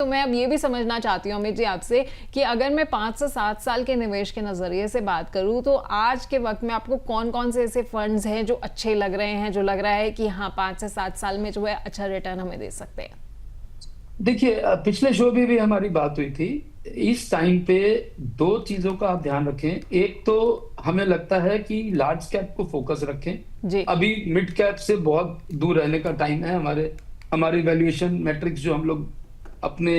तो मैं अब ये भी समझना चाहती हूँ अमित जी आपसे कि अगर मैं 5 से 7 साल के निवेश के नजरिए से बात करूँ तो आज के वक्त में आपको कौन कौन से ऐसे फंड्स हैं जो अच्छे लग रहे हैं, जो लग रहा है कि हाँ 5 से 7 साल में जो है अच्छा रिटर्न हमें दे सकते हैं? देखिए, पिछले शो में भी हमारी बात हुई थी। इस टाइम पे दो चीजों का आप ध्यान रखें। एक तो हमें लगता है कि लार्ज कैप को फोकस रखें। जी। अभी मिड कैप से बहुत दूर रहने का टाइम है। हमारी वैल्यूएशन मैट्रिक्स जो हम लोग अपने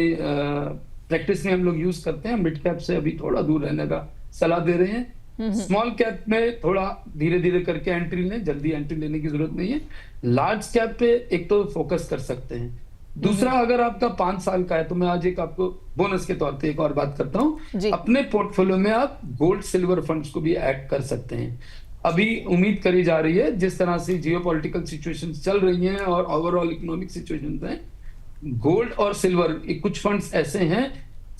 प्रैक्टिस में हम लोग यूज करते हैं, मिड कैप से अभी थोड़ा दूर रहने का सलाह दे रहे हैं। स्मॉल कैप में थोड़ा धीरे धीरे करके एंट्री लें, जल्दी एंट्री लेने की जरूरत नहीं है। लार्ज कैप पे एक तो फोकस कर सकते हैं। दूसरा, अगर आपका 5 साल का है तो मैं आज एक आपको बोनस के तौर पे एक और बात करता हूं। अपने पोर्टफोलियो में आप गोल्ड सिल्वर फंड्स को भी ऐड कर सकते हैं। अभी उम्मीद करी जा रही है, जिस तरह से जियोपॉलिटिकल सिचुएशंस चल रही हैं और ओवरऑल इकोनॉमिक सिचुएशंस हैं, गोल्ड और सिल्वर कुछ फंड्स ऐसे हैं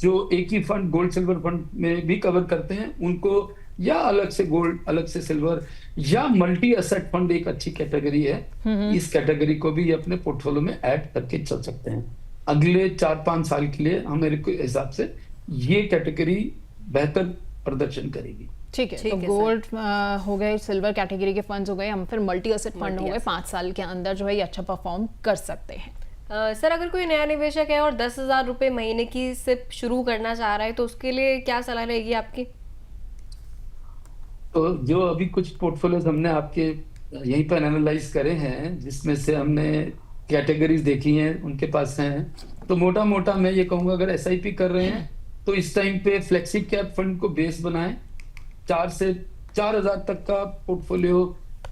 जो एक ही फंड गोल्ड सिल्वर फंड में भी कवर करते हैं उनको, या अलग से गोल्ड अलग से सिल्वर, या मल्टी एसेट फंड एक अच्छी कैटेगरी है। इस कैटेगरी को भी अपने पोर्टफोलियो में ऐड करके चल सकते हैं। अगले 4-5 साल के लिए मेरे हिसाब से ये कैटेगरी बेहतर प्रदर्शन करेगी। ठीक है, तो गोल्ड हो गए, सिल्वर कैटेगरी के फंड्स हो गए, हम फिर मल्टी एसेट फंड हो गए, 5 साल के अंदर जो है ये अच्छा परफॉर्म कर सकते हैं। सर, अगर कोई नया निवेशक है और 10,000 रुपए महीने की सिप शुरू करना चाह रहा है तो उसके लिए क्या सलाह रहेगी आपकी? तो जो अभी कुछ पोर्टफोलियोज हमने आपके यहीं पर एनालाइज करे हैं, जिसमें से हमने कैटेगरीज देखी हैं, उनके पास हैं, तो मोटा मोटा मैं ये कहूंगा, अगर एसआईपी कर रहे हैं तो इस टाइम पे फ्लेक्सी कैप फंड को बेस बनाएं। 4 से 4,000 तक का पोर्टफोलियो,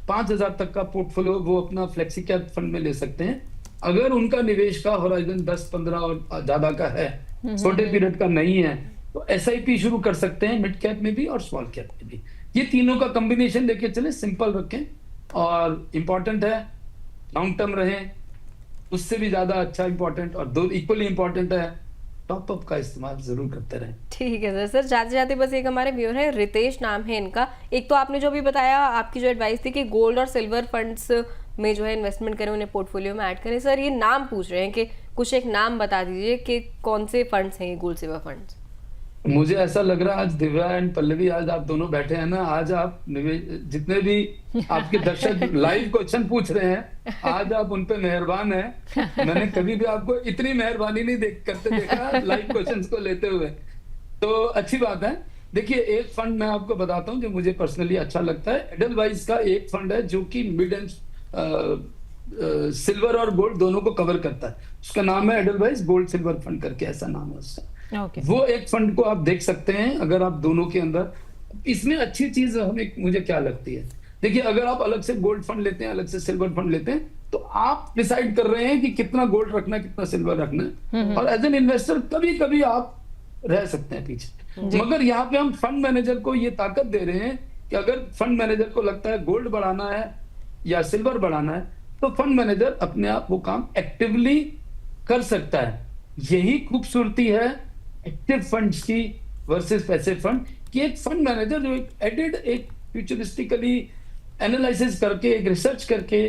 5,000 तक का पोर्टफोलियो वो अपना फ्लेक्सी कैप फंड में ले सकते हैं। अगर उनका निवेश का होराइजन 10-15 और ज्यादा का है, छोटे पीरियड का नहीं है, तो एसआईपी शुरू कर सकते हैं मिड कैप में भी और स्मॉल कैप में भी। ये तीनों का कॉम्बिनेशन लेके चले, सिंपल रखें, और इंपॉर्टेंट है लॉन्ग टर्म रहे, उससे भी ज्यादा अच्छा इंपॉर्टेंट, और दो इक्वली इंपॉर्टेंट है टॉप अप का इस्तेमाल जरूर करते रहें। ठीक है सर। सर, जाते जाते बस एक हमारे व्यूअर है, रितेश नाम है इनका। एक तो आपने जो भी बताया, आपकी जो एडवाइस थी कि गोल्ड और सिल्वर फंड्स में जो है इन्वेस्टमेंट करें, उन्हें पोर्टफोलियो में ऐड करें। सर, ये नाम पूछ रहे हैं कि कुछ एक नाम बता दीजिए कि कौन से फंड्स हैं ये गोल्ड सिल्वर फंड्स। मुझे ऐसा लग रहा है आज दिव्या एंड पल्लवी, आज आप दोनों बैठे हैं ना, आज आप जितने भी आपके दर्शक लाइव क्वेश्चन पूछ रहे हैं, आज आप उन पे मेहरबान हैं। मैंने कभी भी आपको इतनी मेहरबानी नहीं करते देखा लाइव क्वेश्चंस को लेते हुए, तो अच्छी बात है। देखिए, एक फंड मैं आपको बताता हूँ जो मुझे पर्सनली अच्छा लगता है। एडलवाइस का एक फंड है जो कि मिड एंड सिल्वर और गोल्ड दोनों को कवर करता है। उसका नाम है एडलवाइस गोल्ड सिल्वर फंड करके, ऐसा नाम है उसका। वो एक फंड को आप देख सकते हैं। अगर आप दोनों के अंदर, इसमें अच्छी चीज मुझे क्या लगती है, देखिए, अगर आप अलग से गोल्ड फंड लेते हैं, अलग से सिल्वर फंड लेते हैं, तो आप डिसाइड कर रहे हैं कि कितना गोल्ड रखना है, कितना सिल्वर रखना है, और एज एन इन्वेस्टर कभी कभी आप रह सकते हैं पीछे। मगर यहाँ पे हम फंड मैनेजर को ये ताकत दे रहे हैं कि अगर फंड मैनेजर को लगता है गोल्ड बढ़ाना है या सिल्वर बढ़ाना है, तो फंड मैनेजर अपने आप वो काम एक्टिवली कर सकता है। यही खूबसूरती है एक्टिव फंड्स की वर्सेस पैसिव फंड कि एक फंड मैनेजर जो एक फ्यूचरिस्टिकली एनालिसिस करके, एक रिसर्च करके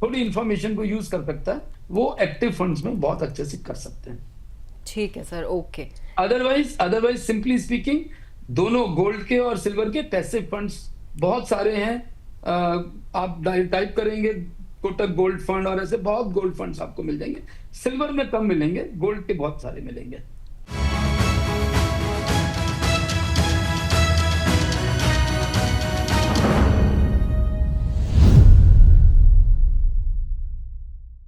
थोड़ी इंफॉर्मेशन को यूज कर सकता है, वो एक्टिव फंड्स में बहुत अच्छे से कर सकते हैं। ठीक है sir, okay. Otherwise simply speaking, दोनों गोल्ड के और सिल्वर के पैसिव फंड्स बहुत सारे हैं। आप टाइप करेंगे कोटक गोल्ड फंड और ऐसे बहुत गोल्ड फंड्स आपको मिल जाएंगे। सिल्वर में कम मिलेंगे, गोल्ड के बहुत सारे मिलेंगे।